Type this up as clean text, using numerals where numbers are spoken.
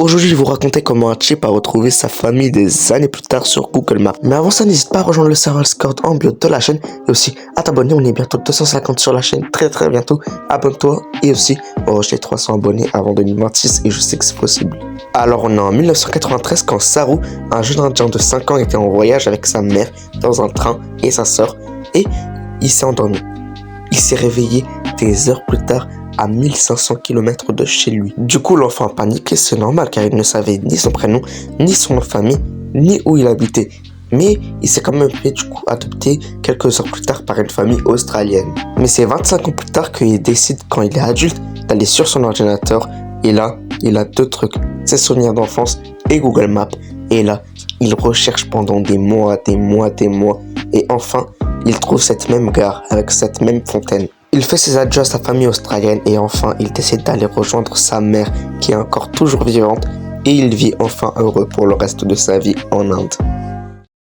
Aujourd'hui, je vais vous raconter comment un chip a retrouvé sa famille des années plus tard sur Google Maps. Mais avant ça, n'hésite pas à rejoindre le serveur Discord en bio de la chaîne et aussi à t'abonner. On est bientôt 250 sur la chaîne, très bientôt. Abonne-toi et aussi j'ai 300 abonnés avant 2026 et je sais que c'est possible. Alors on est en 1993 quand Saru, un jeune indien de 5 ans, était en voyage avec sa mère dans un train et sa sœur et il s'est endormi. Il s'est réveillé des heures plus tard à 1500 km de chez lui. Du coup, l'enfant a paniqué, c'est normal car il ne savait ni son prénom, ni son nom de famille, ni où il habitait. Mais il s'est quand même fait du coup adopter quelques heures plus tard par une famille australienne. Mais c'est 25 ans plus tard qu'il décide, quand il est adulte, d'aller sur son ordinateur et là, il a deux trucs, ses souvenirs d'enfance et Google Maps. Et là, il recherche pendant des mois et enfin, il trouve cette même gare avec cette même fontaine. Il fait ses adieux à sa famille australienne et enfin il décide d'aller rejoindre sa mère qui est encore toujours vivante et il vit enfin heureux pour le reste de sa vie en Inde.